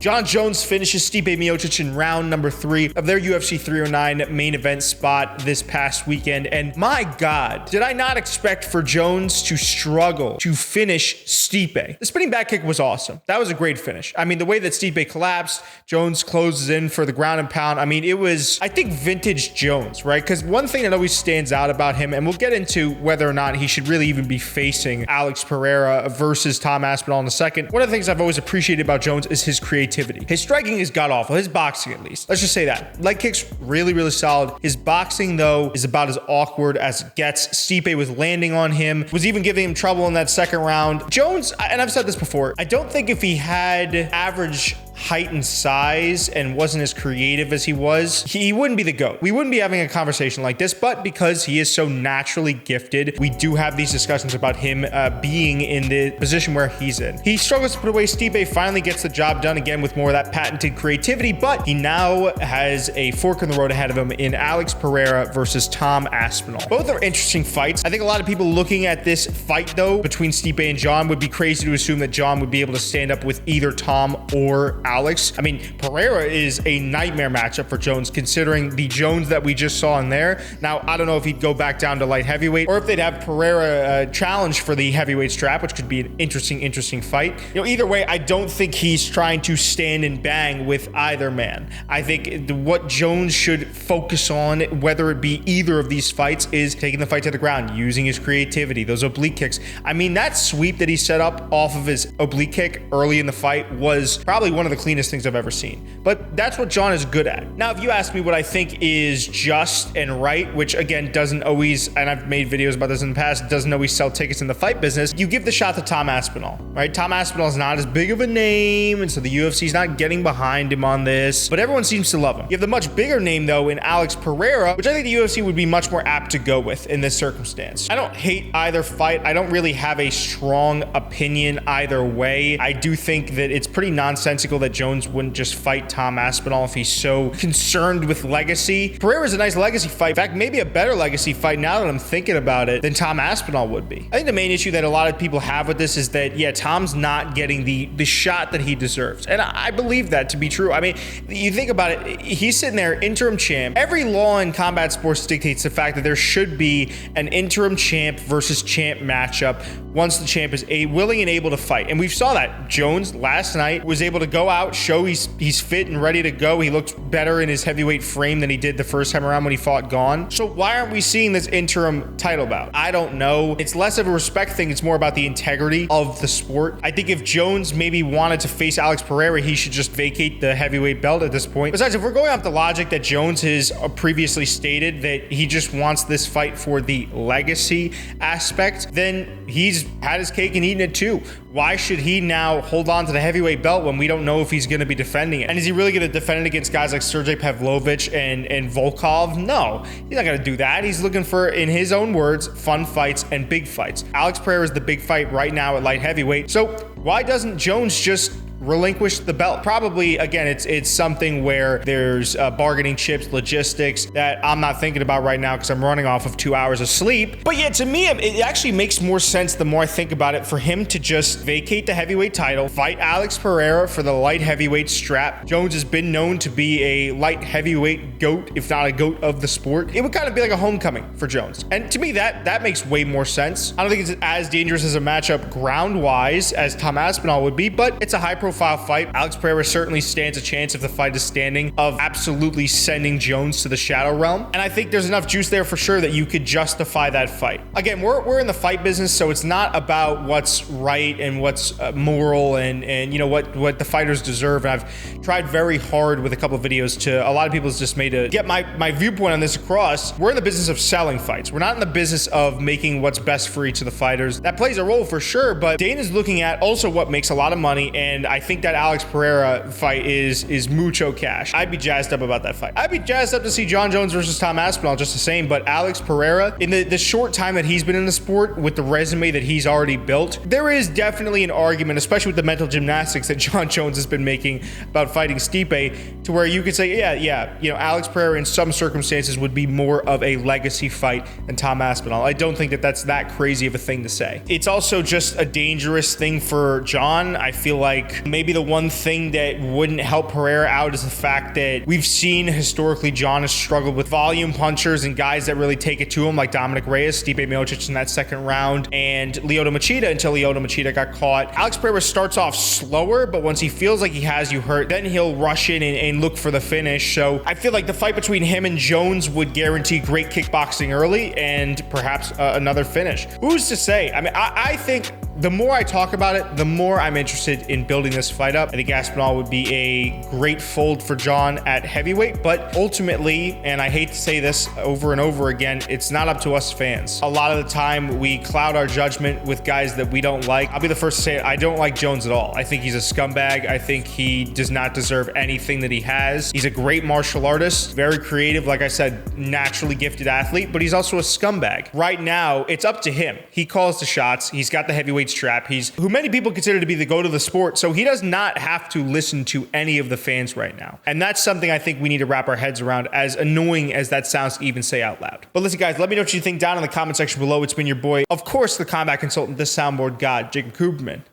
Jon Jones finishes Stipe Miocic in round number 3 of their UFC 309 main event spot this past weekend. And my God, did I not expect for Jones to struggle to finish Stipe. The spinning back kick was awesome. That was a great finish. I mean, the way that Stipe collapsed, Jones closes in for the ground and pound. I mean, it was, I think, vintage Jones, right? Because one thing that always stands out about him, and we'll get into whether or not he should really even be facing Alex Pereira versus Tom Aspinall in a second. One of the things I've always appreciated about Jones is his creativity. His striking is god-awful. His boxing, at least. Let's just say that. Leg kicks, really, really solid. His boxing, though, is about as awkward as it gets. Stipe was landing on him, was even giving him trouble in that second round. Jones, and I've said this before, I don't think if he had average height and size and wasn't as creative as he was, he wouldn't be the GOAT. We wouldn't be having a conversation like this, but because he is so naturally gifted, we do have these discussions about him being in the position where he's in. He struggles to put away Stipe, finally gets the job done again with more of that patented creativity, but he now has a fork in the road ahead of him in Alex Pereira versus Tom Aspinall. Both are interesting fights. I think a lot of people looking at this fight, though, between Stipe and Jon would be crazy to assume that Jon would be able to stand up with either Tom or Alex. I mean, Pereira is a nightmare matchup for Jones, considering the Jones that we just saw in there. Now, I don't know if he'd go back down to light heavyweight or if they'd have Pereira challenge for the heavyweight strap, which could be an interesting fight. You know, either way, I don't think he's trying to stand and bang with either man. I think what Jones should focus on, whether it be either of these fights, is taking the fight to the ground, using his creativity, those oblique kicks. I mean, that sweep that he set up off of his oblique kick early in the fight was probably one of the cleanest things I've ever seen. But that's what Jon is good at. Now, if you ask me what I think is just and right, which again doesn't always, and I've made videos about this in the past, doesn't always sell tickets in the fight business, you give the shot to Tom Aspinall, right? Tom Aspinall is not as big of a name, and so the UFC is not getting behind him on this, but everyone seems to love him. You have the much bigger name, though, in Alex Pereira, which I think the UFC would be much more apt to go with in this circumstance. I don't hate either fight. I don't really have a strong opinion either way. I do think that it's pretty nonsensical that Jones wouldn't just fight Tom Aspinall if he's so concerned with legacy. Pereira's a nice legacy fight. In fact, maybe a better legacy fight now that I'm thinking about it than Tom Aspinall would be. I think the main issue that a lot of people have with this is that, yeah, Tom's not getting the shot that he deserves. And I believe that to be true. I mean, you think about it, he's sitting there, interim champ. Every law in combat sports dictates the fact that there should be an interim champ versus champ matchup once the champ is willing and able to fight. And we saw that. Jones last night was able to go out, show he's fit and ready to go. He looked better in his heavyweight frame than he did the first time around when he fought Gone. So why aren't we seeing this interim title bout? I don't know. It's less of a respect thing. It's more about the integrity of the sport. I think if Jones maybe wanted to face Alex Pereira, he should just vacate the heavyweight belt at this point. Besides, if we're going off the logic that Jones has previously stated that he just wants this fight for the legacy aspect, then he's had his cake and eaten it too. Why should he now hold on to the heavyweight belt when we don't know if he's going to be defending it? And is he really going to defend it against guys like Sergey Pavlovich and Volkov? No, he's not going to do that. He's looking for, in his own words, fun fights and big fights. Alex Pereira is the big fight right now at light heavyweight. So why doesn't Jones just relinquish the belt? Probably, again, it's something where there's bargaining chips, logistics that I'm not thinking about right now because I'm running off of 2 hours of sleep. But yeah, to me, it actually makes more sense the more I think about it for him to just vacate the heavyweight title, fight Alex Pereira for the light heavyweight strap. Jones has been known to be a light heavyweight GOAT, if not a GOAT of the sport. It would kind of be like a homecoming for Jones. And to me, that makes way more sense. I don't think it's as dangerous as a matchup ground-wise as Tom Aspinall would be, but it's a high-profile fight. Alex Pereira certainly stands a chance, if the fight is standing, of absolutely sending Jones to the shadow realm. And I think there's enough juice there for sure that you could justify that fight. Again, we're in the fight business, so it's not about what's right and what's moral and you know what the fighters deserve. And I've tried very hard with a couple of videos to, a lot of people's just made to get my viewpoint on this across. We're in the business of selling fights. We're not in the business of making what's best for each of the fighters. That plays a role for sure, but Dana's looking at also what makes a lot of money, and I think that Alex Pereira fight is mucho cash. I'd be jazzed up about that fight. I'd be jazzed up to see Jon Jones versus Tom Aspinall just the same, but Alex Pereira, in the short time that he's been in the sport with the resume that he's already built, there is definitely an argument, especially with the mental gymnastics that Jon Jones has been making about fighting Stipe, to where you could say, yeah, you know, Alex Pereira in some circumstances would be more of a legacy fight than Tom Aspinall. I don't think that that's that crazy of a thing to say. It's also just a dangerous thing for Jon. I feel like Maybe the one thing that wouldn't help Pereira out is the fact that we've seen historically John has struggled with volume punchers and guys that really take it to him, like Dominic Reyes, Stipe Miocic in that second round, and Lyoto Machida until Lyoto Machida got caught. Alex Pereira starts off slower, but once he feels like he has you hurt, then he'll rush in and look for the finish. So I feel like the fight between him and Jones would guarantee great kickboxing early and perhaps another finish. Who's to say? I mean, I think the more I talk about it, the more I'm interested in building this fight up. I think Aspinall would be a great fold for John at heavyweight, but ultimately, and I hate to say this over and over again, it's not up to us fans. A lot of the time, we cloud our judgment with guys that we don't like. I'll be the first to say it, I don't like Jones at all. I think he's a scumbag. I think he does not deserve anything that he has. He's a great martial artist, very creative, like I said, naturally gifted athlete, but he's also a scumbag. Right now, it's up to him. He calls the shots. He's got the heavyweight strap. He's who many people consider to be the GOAT of the sport, so he does not have to listen to any of the fans right now. And that's something I think we need to wrap our heads around, as annoying as that sounds to even say out loud. But listen, guys, let me know what you think down in the comment section below. It's been your boy, of course, the combat consultant, the soundboard god, Jacob Kuberman. And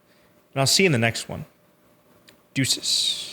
I'll see you in the next one. Deuces.